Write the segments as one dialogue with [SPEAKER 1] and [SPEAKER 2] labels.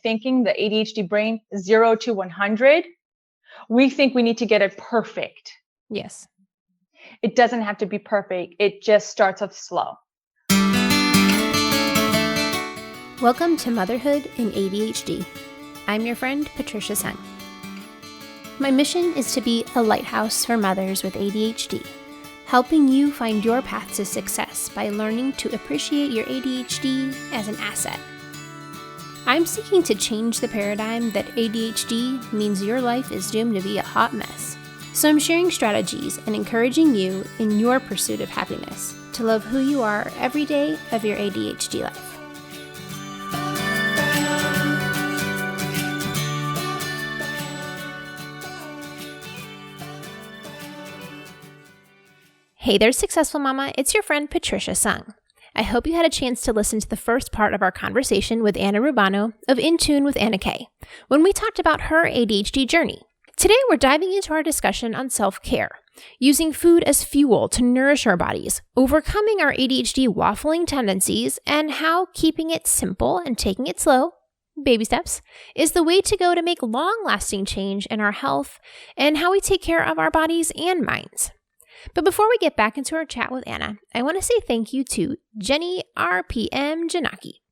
[SPEAKER 1] thinking, the ADHD brain, 0 to 100, we think we need to get it perfect.
[SPEAKER 2] Yes.
[SPEAKER 1] It doesn't have to be perfect. It just starts off slow.
[SPEAKER 2] Welcome to Motherhood in ADHD. I'm your friend, Patricia Sung. My mission is to be a lighthouse for mothers with ADHD, helping you find your path to success by learning to appreciate your ADHD as an asset. I'm seeking to change the paradigm that ADHD means your life is doomed to be a hot mess. So I'm sharing strategies and encouraging you in your pursuit of happiness to love who you are every day of your ADHD life. Hey there, Successful Mama. It's your friend, Patricia Sung. I hope you had a chance to listen to the first part of our conversation with Anna Rubano of In Tune with Anna Kay, when we talked about her ADHD journey. Today, we're diving into our discussion on self-care, using food as fuel to nourish our bodies, overcoming our ADHD waffling tendencies, and how keeping it simple and taking it slow, baby steps, is the way to go to make long-lasting change in our health and how we take care of our bodies and minds. But before we get back into our chat with Anna, I want to say thank you to Jenny RPM Janaki.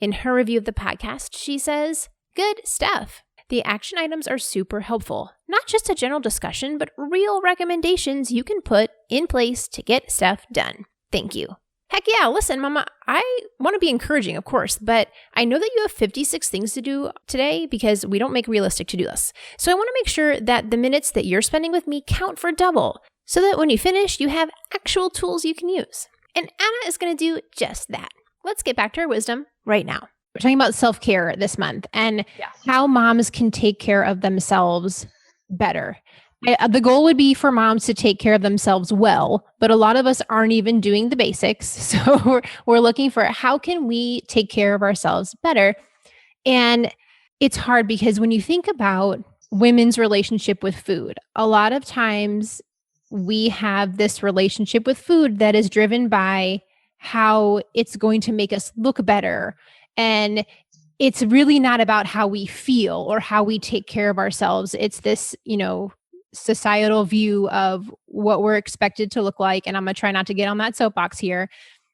[SPEAKER 2] In her review of the podcast, she says, "Good stuff. The action items are super helpful. Not just a general discussion, but real recommendations you can put in place to get stuff done. Thank you." Heck yeah, listen, Mama, I want to be encouraging, of course, but I know that you have 56 things to do today because we don't make realistic to-do lists. So I want to make sure that the minutes that you're spending with me count for double, so that when you finish, you have actual tools you can use. And Anna is going to do just that. Let's get back to her wisdom right now. We're talking about self-care this month and how moms can take care of themselves better. The goal would be for moms to take care of themselves well, but a lot of us aren't even doing the basics. So we're looking for how can we take care of ourselves better? And it's hard because when you think about women's relationship with food, a lot of times we have this relationship with food that is driven by how it's going to make us look better. And it's really not about how we feel or how we take care of ourselves. It's this, societal view of what we're expected to look like. And I'm going to try not to get on that soapbox here.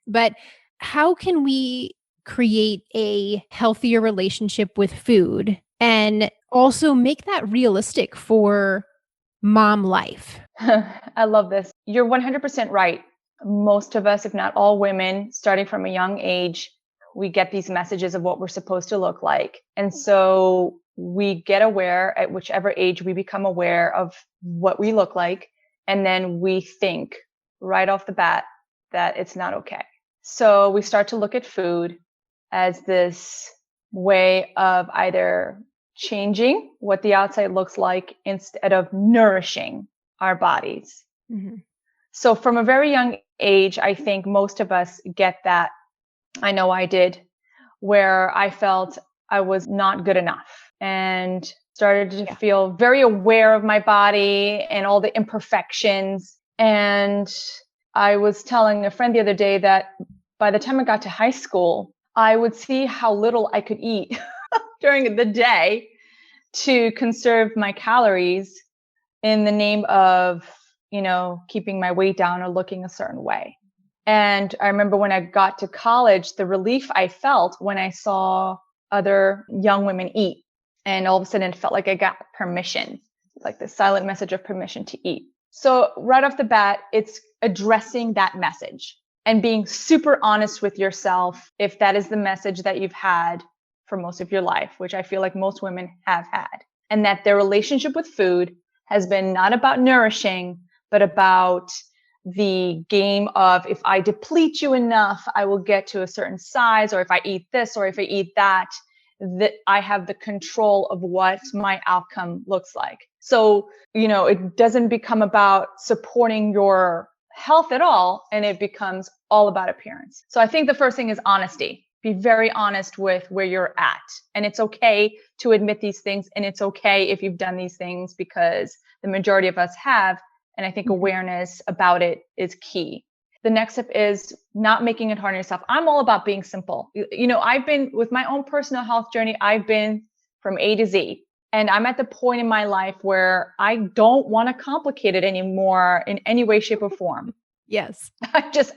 [SPEAKER 2] But how can we create a healthier relationship with food and also make that realistic for mom life?
[SPEAKER 1] I love this. You're 100% right. Most of us, if not all women, starting from a young age, we get these messages of what we're supposed to look like. And so we get aware at whichever age we become aware of what we look like. And then we think right off the bat that it's not okay. So we start to look at food as this way of either changing what the outside looks like instead of nourishing our bodies. Mm-hmm. So from a very young age, I think most of us get that. I know I did, where I felt I was not good enough and started to feel very aware of my body and all the imperfections. And I was telling a friend the other day that by the time I got to high school, I would see how little I could eat during the day to conserve my calories in the name of, keeping my weight down or looking a certain way. And I remember when I got to college, the relief I felt when I saw other young women eat. And all of a sudden it felt like I got permission, like the silent message of permission to eat. So right off the bat, it's addressing that message and being super honest with yourself if that is the message that you've had for most of your life, which I feel like most women have had. And that their relationship with food has been not about nourishing, but about the game of if I deplete you enough, I will get to a certain size, or if I eat this, or if I eat that I have the control of what my outcome looks like. So, it doesn't become about supporting your health at all, and it becomes all about appearance. So I think the first thing is honesty. Be very honest with where you're at. And it's okay to admit these things, and it's okay if you've done these things, because the majority of us have. And I think awareness about it is key. The next step is not making it hard on yourself. I'm all about being simple. I've been with my own personal health journey. I've been from A to Z. And I'm at the point in my life where I don't want to complicate it anymore in any way, shape, or form.
[SPEAKER 2] Yes.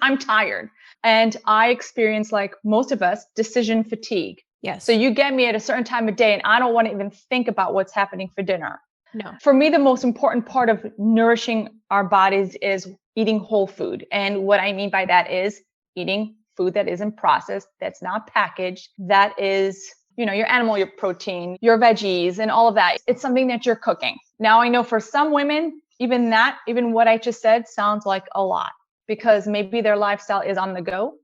[SPEAKER 1] I'm tired. And I experience, like most of us, decision fatigue.
[SPEAKER 2] Yes.
[SPEAKER 1] So you get me at a certain time of day and I don't want to even think about what's happening for dinner.
[SPEAKER 2] No.
[SPEAKER 1] For me, the most important part of nourishing our bodies is eating whole food. And what I mean by that is eating food that isn't processed, that's not packaged, that is, your animal, your protein, your veggies, and all of that. It's something that you're cooking. Now, I know for some women, even what I just said sounds like a lot, because maybe their lifestyle is on the go,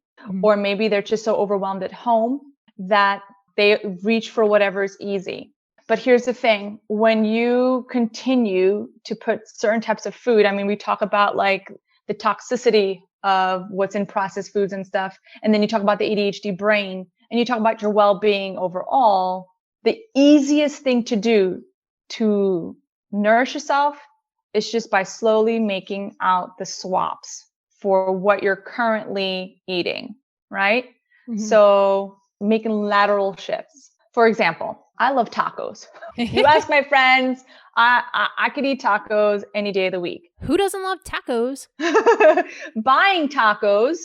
[SPEAKER 1] or maybe they're just so overwhelmed at home that they reach for whatever is easy. But here's the thing, when you continue to put certain types of food, we talk about like the toxicity of what's in processed foods and stuff. And then you talk about the ADHD brain and you talk about your well-being overall. The easiest thing to do to nourish yourself is just by slowly making out the swaps for what you're currently eating, right? Mm-hmm. So making lateral shifts. For example, I love tacos. You ask my friends, I could eat tacos any day of the week.
[SPEAKER 2] Who doesn't love tacos?
[SPEAKER 1] Buying tacos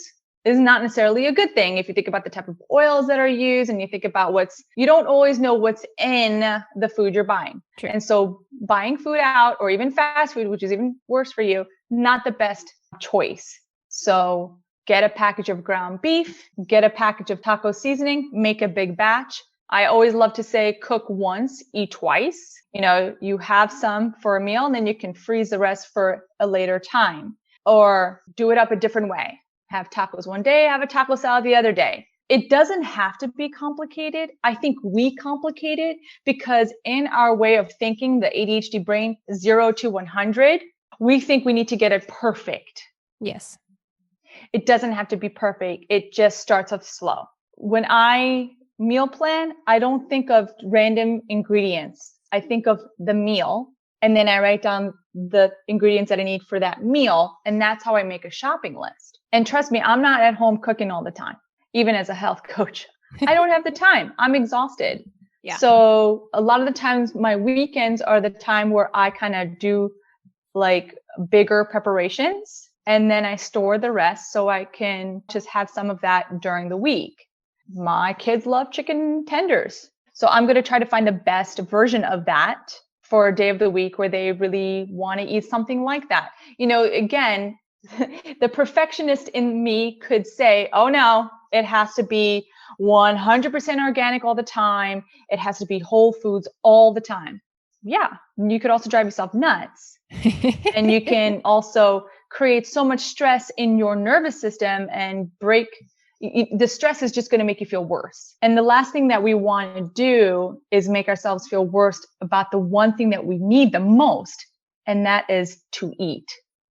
[SPEAKER 1] is not necessarily a good thing if you think about the type of oils that are used and you think about you don't always know what's in the food you're buying. True. And so buying food out or even fast food, which is even worse for you, not the best choice. So get a package of ground beef, get a package of taco seasoning, make a big batch. I always love to say cook once, eat twice. You have some for a meal and then you can freeze the rest for a later time, or do it up a different way. Have tacos one day, have a taco salad the other day. It doesn't have to be complicated. I think we complicate it because in our way of thinking, the ADHD brain, 0 to 100, we think we need to get it perfect.
[SPEAKER 2] Yes.
[SPEAKER 1] It doesn't have to be perfect. It just starts off slow. When I meal plan, I don't think of random ingredients. I think of the meal and then I write down the ingredients that I need for that meal. And that's how I make a shopping list. And trust me, I'm not at home cooking all the time. Even as a health coach, I don't have the time. I'm exhausted. Yeah. So a lot of the times my weekends are the time where I kind of do like bigger preparations and then I store the rest so I can just have some of that during the week. My kids love chicken tenders. So I'm going to try to find the best version of that for a day of the week where they really want to eat something like that. Again, the perfectionist in me could say, oh no, it has to be 100% organic all the time. It has to be whole foods all the time. Yeah. You could also drive yourself nuts. And you can also create so much stress in your nervous system and the stress is just going to make you feel worse. And the last thing that we want to do is make ourselves feel worse about the one thing that we need the most. And that is to eat,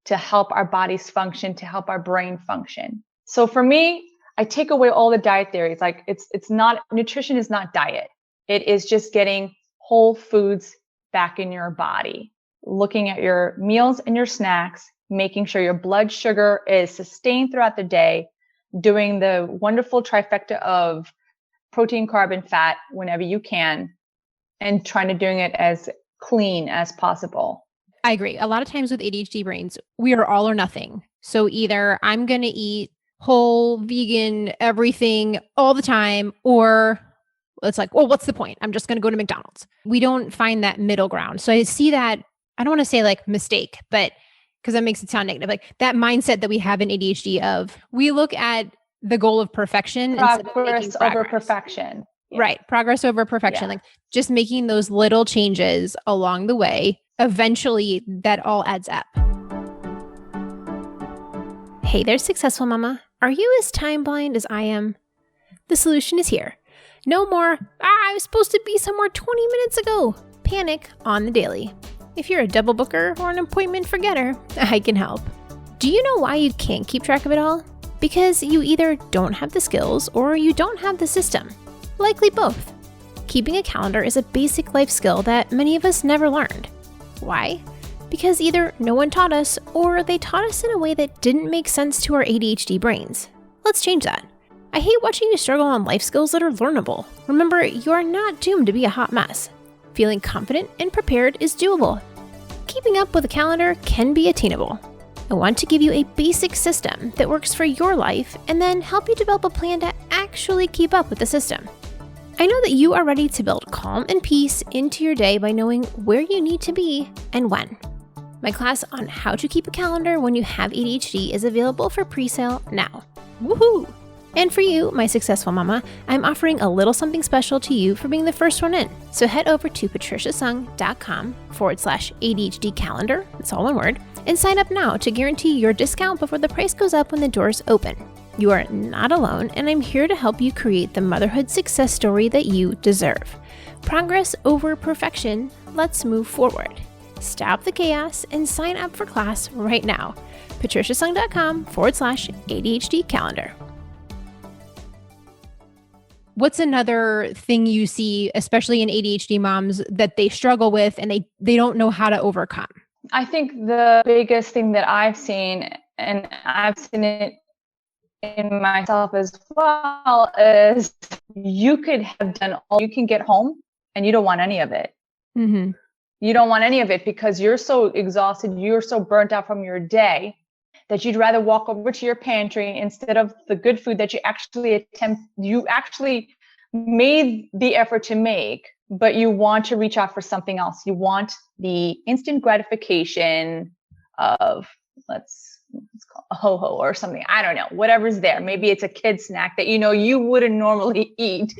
[SPEAKER 1] to help our bodies function, to help our brain function. So for me, I take away all the diet theories. Like nutrition is not diet. It is just getting whole foods back in your body, looking at your meals and your snacks, making sure your blood sugar is sustained throughout the day, doing the wonderful trifecta of protein, carb, and fat whenever you can, and trying to doing it as clean as possible.
[SPEAKER 2] I agree. A lot of times with ADHD brains, we are all or nothing. So either I'm going to eat whole, vegan, everything all the time, or it's like, well, what's the point? I'm just going to go to McDonald's. We don't find that middle ground. So I see that, I don't want to say like mistake, but because that makes it sound negative, like that mindset that we have in ADHD of we look at the goal of perfection.
[SPEAKER 1] Progress over perfection.
[SPEAKER 2] Yeah. Right. Progress over perfection. Yeah. Like just making those little changes along the way, eventually that all adds up. Hey there, Successful Mama. Are you as time blind as I am? The solution is here. No more, I was supposed to be somewhere 20 minutes ago. Panic on the daily. If you're a double booker or an appointment forgetter, I can help. Do you know why you can't keep track of it all? Because you either don't have the skills or you don't have the system. Likely both. Keeping a calendar is a basic life skill that many of us never learned. Why? Because either no one taught us, or they taught us in a way that didn't make sense to our ADHD brains. Let's change that. I hate watching you struggle on life skills that are learnable. Remember, you are not doomed to be a hot mess. Feeling confident and prepared is doable. Keeping up with a calendar can be attainable. I want to give you a basic system that works for your life and then help you develop a plan to actually keep up with the system. I know that you are ready to build calm and peace into your day by knowing where you need to be and when. My class on how to keep a calendar when you have ADHD is available for pre-sale now. Woohoo! And for you, my successful mama, I'm offering a little something special to you for being the first one in. So head over to patriciasung.com/ADHD calendar, it's all one word, and sign up now to guarantee your discount before the price goes up when the doors open. You are not alone, and I'm here to help you create the motherhood success story that you deserve. Progress over perfection. Let's move forward. Stop the chaos and sign up for class right now. patriciasung.com/ADHD calendar.
[SPEAKER 3] What's another thing you see, especially in ADHD moms, that they struggle with and they don't know how to overcome?
[SPEAKER 1] I think the biggest thing that I've seen, and I've seen it in myself as well, is you could have done all you can get home and you don't want any of it.
[SPEAKER 3] Mm-hmm.
[SPEAKER 1] You don't want any of it because you're so exhausted, you're so burnt out from your day that you'd rather walk over to your pantry instead of the good food that you actually made the effort to make, but you want to reach out for something else. You want the instant gratification of, let's call a ho-ho or something. I don't know, whatever's there. Maybe it's a kid snack that, you wouldn't normally eat,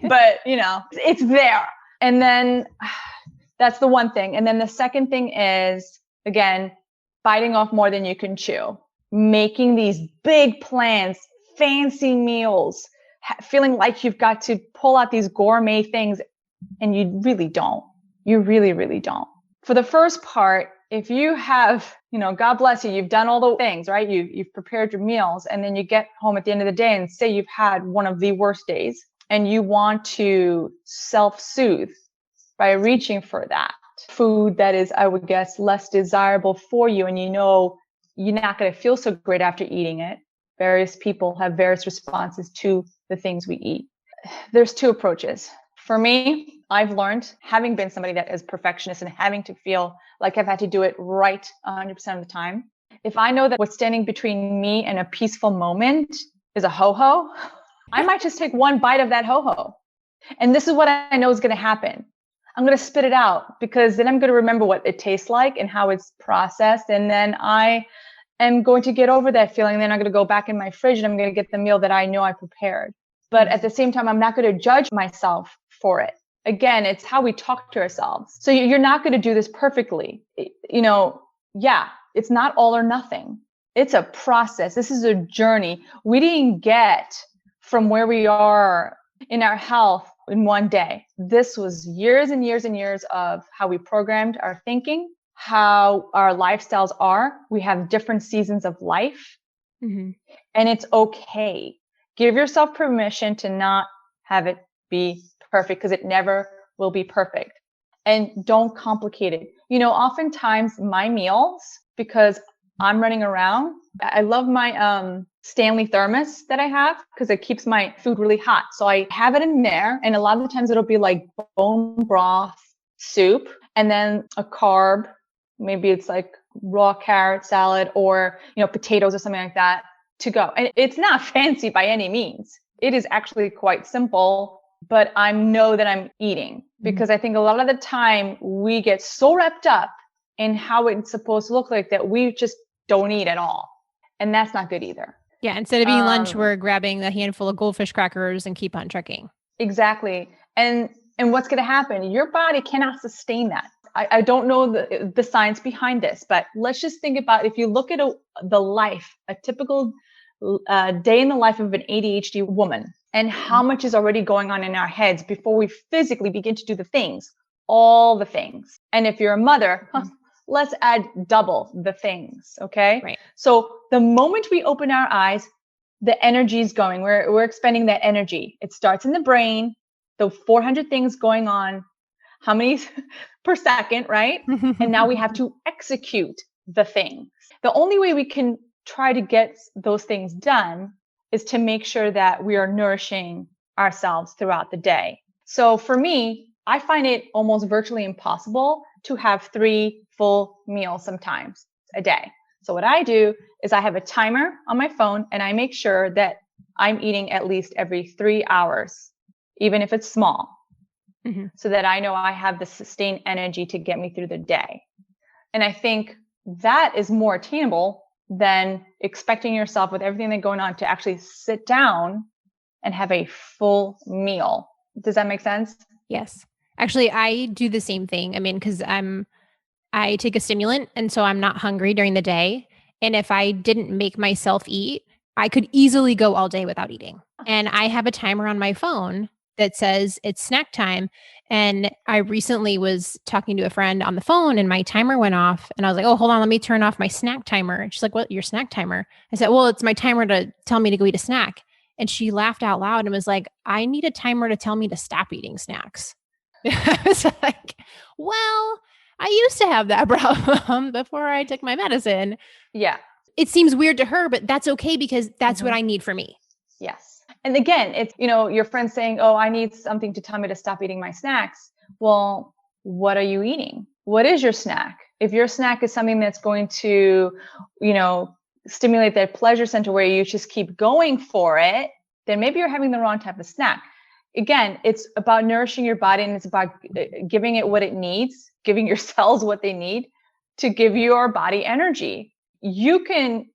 [SPEAKER 1] but it's there. And then that's the one thing. And then the second thing is, again, biting off more than you can chew, making these big plans, fancy meals, feeling like you've got to pull out these gourmet things, and you really don't. You really, really don't. For the first part, if you have, God bless you, you've done all the things, right? You've prepared your meals, and then you get home at the end of the day and say you've had one of the worst days, and you want to self-soothe by reaching for that food that is, I would guess, less desirable for you, and you're not going to feel so great after eating it. Various people have various responses to the things we eat. There's two approaches. For me, I've learned, having been somebody that is perfectionist and having to feel like I've had to do it right 100% of the time, if I know that what's standing between me and a peaceful moment is a ho-ho, I might just take one bite of that ho-ho. And this is what I know is going to happen. I'm going to spit it out, because then I'm going to remember what it tastes like and how it's processed. And then I am going to get over that feeling. And then I'm going to go back in my fridge and I'm going to get the meal that I know I prepared. But at the same time, I'm not going to judge myself for it. Again, it's how we talk to ourselves. So you're not going to do this perfectly. It's not all or nothing. It's a process. This is a journey. We didn't get from where we are in our health in one day. This was years and years and years of how we programmed our thinking, how our lifestyles are. We have different seasons of life, and it's okay. Give yourself permission to not have it be perfect, because it never will be perfect. And don't complicate it. Oftentimes my meals, because I'm running around, I love my Stanley thermos that I have, because it keeps my food really hot. So I have it in there, and a lot of the times it'll be like bone broth soup, and then a carb. Maybe it's like raw carrot salad, or potatoes or something like that to go. And it's not fancy by any means. It is actually quite simple, but I know that I'm eating, because I think a lot of the time we get so wrapped up in how it's supposed to look like that we just don't eat at all. And that's not good either.
[SPEAKER 3] Yeah. Instead of eating lunch, we're grabbing a handful of goldfish crackers and keep on trucking. Exactly.
[SPEAKER 1] And what's going to happen? Your body cannot sustain that. I don't know the science behind this, but let's just think about, if you look at a typical day in the life of an ADHD woman, and how much is already going on in our heads before we physically begin to do the things, all the things. And if you're a mother, let's add double the things. Okay.
[SPEAKER 3] Right.
[SPEAKER 1] So the moment we open our eyes, the energy is going, we're expending that energy. It starts in the brain, the 400 things going on. how many per second, right? And now we have to execute the thing. The only way we can try to get those things done is to make sure that we are nourishing ourselves throughout the day. So for me, I find it almost virtually impossible to have 3 full meals sometimes a day. So what I do is I have a timer on my phone and I make sure that I'm eating at least every 3 hours, even if it's small, so that I know I have the sustained energy to get me through the day. And I think that is more attainable than expecting yourself with everything that's going on to actually sit down and have a full meal. Does that make sense?
[SPEAKER 3] Yes. Actually, I do the same thing. I mean, because I take a stimulant, and so I'm not hungry during the day. And if I didn't make myself eat, I could easily go all day without eating. And I have a timer on my phone that says it's snack time. And I recently was talking to a friend on the phone and my timer went off. And I was like, oh, hold on, let me turn off my snack timer. And she's like, what, your snack timer? I said, well, it's my timer to tell me to go eat a snack. And she laughed out loud and was like, I need a timer to tell me to stop eating snacks. I was like, well, I used to have that problem before I took my medicine.
[SPEAKER 1] Yeah.
[SPEAKER 3] It seems weird to her, but that's okay because that's what I need for me.
[SPEAKER 1] Yes. And again, it's, your friend saying, oh, I need something to tell me to stop eating my snacks. Well, what are you eating? What is your snack? If your snack is something that's going to, stimulate that pleasure center where you just keep going for it, then maybe you're having the wrong type of snack. Again, it's about nourishing your body and it's about giving it what it needs, giving your cells what they need to give your body energy. You can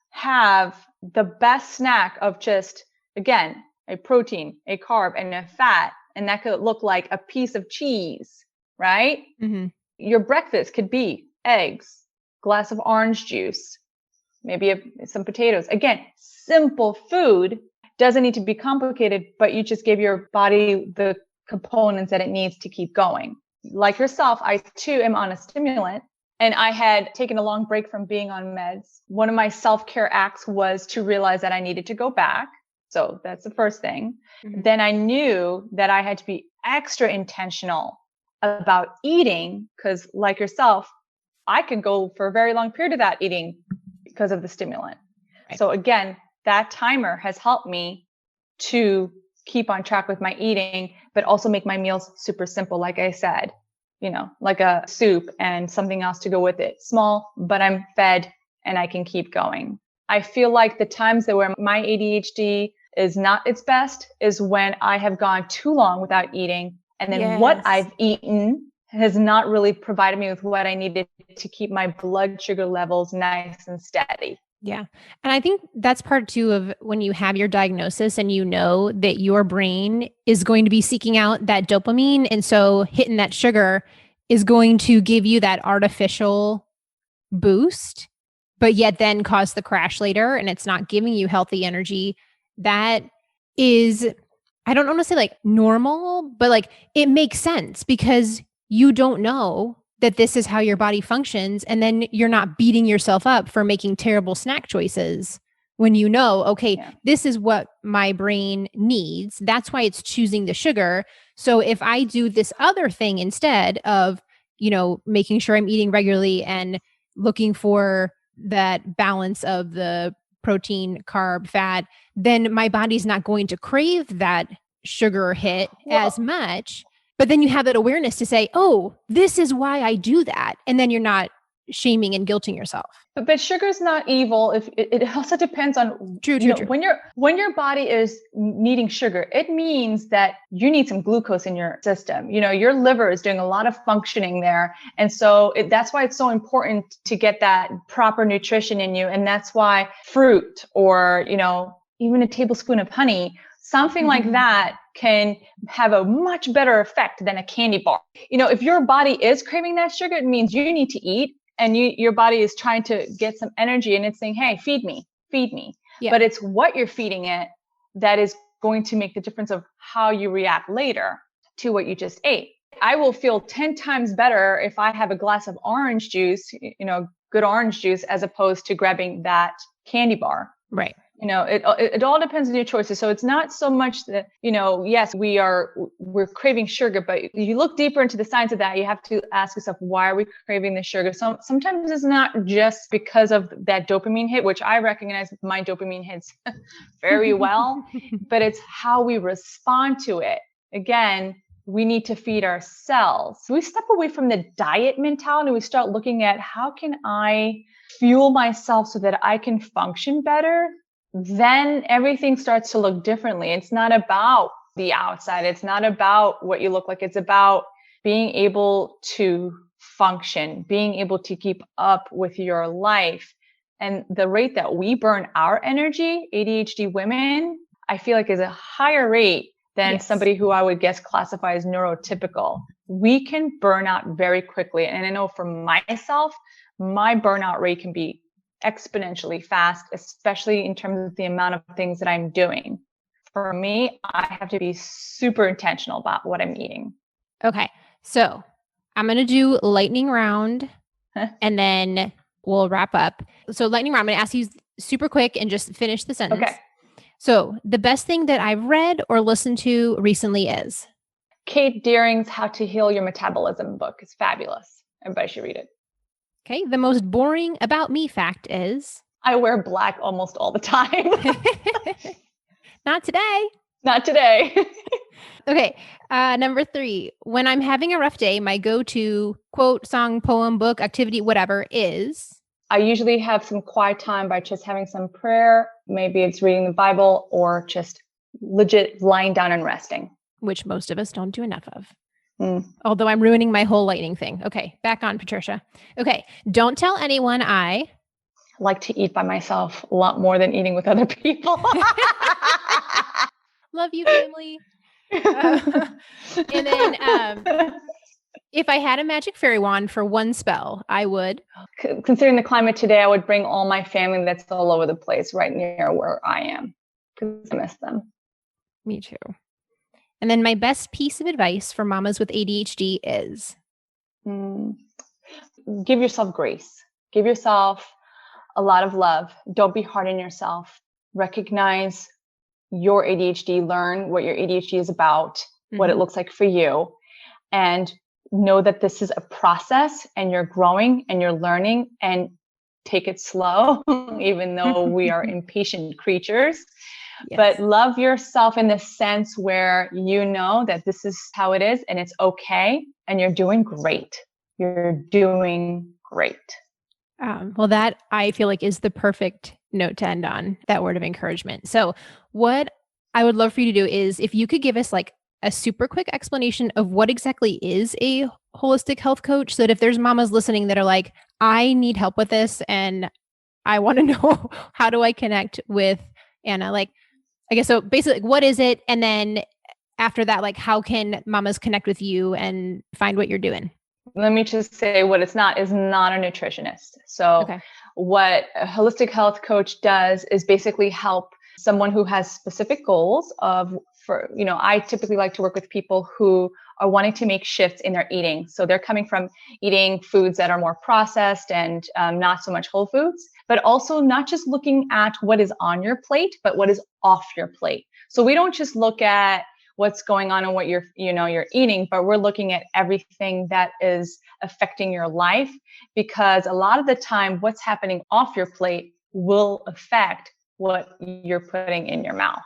[SPEAKER 1] have the best snack of just, again, a protein, a carb, and a fat, and that could look like a piece of cheese, right? Mm-hmm. Your breakfast could be eggs, glass of orange juice, maybe some potatoes. Again, simple food. Doesn't need to be complicated, but you just give your body the components that it needs to keep going. Like yourself, I too am on a stimulant and I had taken a long break from being on meds. One of my self-care acts was to realize that I needed to go back. So that's the first thing. Mm-hmm. Then I knew that I had to be extra intentional about eating because like yourself, I could go for a very long period without eating because of the stimulant. Right. So again, that timer has helped me to keep on track with my eating, but also make my meals super simple. Like I said, like a soup and something else to go with it. Small, but I'm fed and I can keep going. I feel like the times that where my ADHD is not its best is when I have gone too long without eating. And then what I've eaten has not really provided me with what I needed to keep my blood sugar levels nice and steady.
[SPEAKER 3] Yeah. And I think that's part too of when you have your diagnosis and you know that your brain is going to be seeking out that dopamine. And so hitting that sugar is going to give you that artificial boost, but yet then cause the crash later and it's not giving you healthy energy. That is, I don't want to say like normal, but like it makes sense because you don't know that this is how your body functions. And then you're not beating yourself up for making terrible snack choices when you know, okay, this is what my brain needs. That's why it's choosing the sugar. So if I do this other thing instead of, making sure I'm eating regularly and looking for that balance of the protein, carb, fat, then my body's not going to crave that sugar hit as much. But then you have that awareness to say, oh, this is why I do that. And then you're not shaming and guilting yourself.
[SPEAKER 1] But sugar's not evil. If it also depends on
[SPEAKER 3] true.
[SPEAKER 1] When your body is needing sugar, it means that you need some glucose in your system. Your liver is doing a lot of functioning there. And so that's why it's so important to get that proper nutrition in you. And that's why fruit or, even a tablespoon of honey, something like that can have a much better effect than a candy bar. If your body is craving that sugar, it means you need to eat and your body is trying to get some energy and it's saying, hey, feed me. Yeah. But it's what you're feeding it that is going to make the difference of how you react later to what you just ate. I will feel 10 times better if I have a glass of orange juice, good orange juice, as opposed to grabbing that candy bar.
[SPEAKER 3] Right.
[SPEAKER 1] It all depends on your choices. So it's not so much that, yes, we're craving sugar, but you look deeper into the science of that, you have to ask yourself, why are we craving the sugar? So sometimes it's not just because of that dopamine hit, which I recognize my dopamine hits very well, but it's how we respond to it. Again, we need to feed ourselves. We step away from the diet mentality. We start looking at, how can I fuel myself so that I can function better? Then everything starts to look differently. It's not about the outside. It's not about what you look like. It's about being able to function, being able to keep up with your life. And the rate that we burn our energy, ADHD women, I feel like is a higher rate than somebody who I would guess classify as neurotypical. We can burn out very quickly. And I know for myself, my burnout rate can be exponentially fast, especially in terms of the amount of things that I'm doing. For me, I have to be super intentional about what I'm eating.
[SPEAKER 3] Okay. So I'm going to do lightning round and then we'll wrap up. So lightning round, I'm going to ask you super quick and just finish the sentence.
[SPEAKER 1] Okay.
[SPEAKER 3] So the best thing that I've read or listened to recently is?
[SPEAKER 1] Kate Deering's How to Heal Your Metabolism book. It's fabulous. Everybody should read it.
[SPEAKER 3] Okay. The most boring about me fact is?
[SPEAKER 1] I wear black almost all the time.
[SPEAKER 3] Not today.
[SPEAKER 1] Not today.
[SPEAKER 3] Okay. Number 3, when I'm having a rough day, my go-to quote, song, poem, book, activity, whatever is?
[SPEAKER 1] I usually have some quiet time by just having some prayer. Maybe it's reading the Bible or just legit lying down and resting.
[SPEAKER 3] Which most of us don't do enough of. Although I'm ruining my whole lightning thing. Okay, back on Patricia. Okay, don't tell anyone I
[SPEAKER 1] like to eat by myself a lot more than eating with other people.
[SPEAKER 3] Love you, family. And then if I had a magic fairy wand for one spell, I would.
[SPEAKER 1] Considering the climate today, I would bring all my family that's all over the place right near where I am because I miss them.
[SPEAKER 3] Me too. And then my best piece of advice for mamas with ADHD is?
[SPEAKER 1] Give yourself grace. Give yourself a lot of love. Don't be hard on yourself. Recognize your ADHD. Learn what your ADHD is about, what it looks like for you. And know that this is a process and you're growing and you're learning, and take it slow, even though we are impatient creatures. Yes. But love yourself in the sense where you know that this is how it is and it's okay and you're doing great. You're doing great.
[SPEAKER 3] Well, that I feel like is the perfect note to end on, that word of encouragement. So what I would love for you to do is if you could give us like a super quick explanation of what exactly is a holistic health coach, so that if there's mamas listening that are like, I need help with this and I want to know how do I connect with Anna? Like, I guess, so basically, what is it? And then after that, like, how can mamas connect with you and find what you're doing?
[SPEAKER 1] Let me just say what it's not is not a nutritionist. So what a holistic health coach does is basically help someone who has specific goals I typically like to work with people who are wanting to make shifts in their eating. So they're coming from eating foods that are more processed and not so much whole foods, but also not just looking at what is on your plate, but what is off your plate. So we don't just look at what's going on and what you're eating, but we're looking at everything that is affecting your life, because a lot of the time what's happening off your plate will affect what you're putting in your mouth.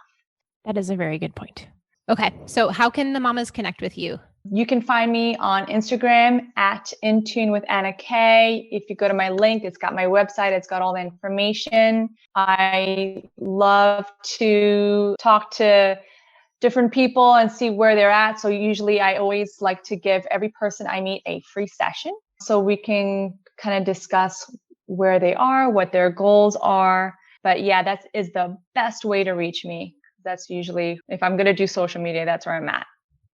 [SPEAKER 3] That is a very good point. Okay. So how can the mamas connect with you?
[SPEAKER 1] You can find me on Instagram at Intune with Anna K. If you go to my link, it's got my website. It's got all the information. I love to talk to different people and see where they're at. So usually I always like to give every person I meet a free session so we can kind of discuss where they are, what their goals are. But yeah, that is the best way to reach me. That's usually, if I'm going to do social media, that's where I'm at.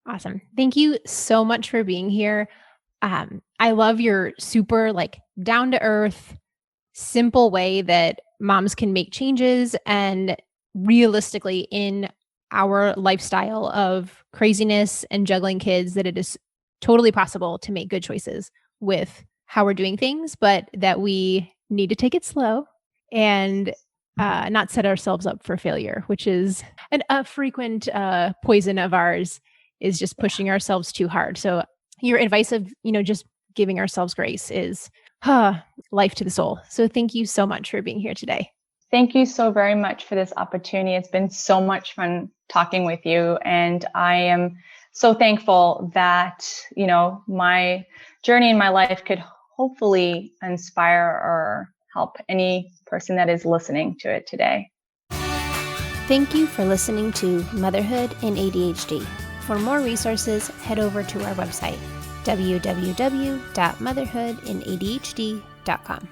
[SPEAKER 3] Awesome. Thank you so much for being here. I love your super down to earth, simple way that moms can make changes, and realistically in our lifestyle of craziness and juggling kids, that it is totally possible to make good choices with how we're doing things, but that we need to take it slow and not set ourselves up for failure, which is a frequent poison of ours, is just pushing ourselves too hard. So your advice of, just giving ourselves grace is life to the soul. So thank you so much for being here today.
[SPEAKER 1] Thank you so very much for this opportunity. It's been so much fun talking with you. And I am so thankful that, my journey in my life could hopefully inspire or help any person that is listening to it today.
[SPEAKER 2] Thank you for listening to Motherhood and ADHD. For more resources, head over to our website, www.motherhoodandadhd.com.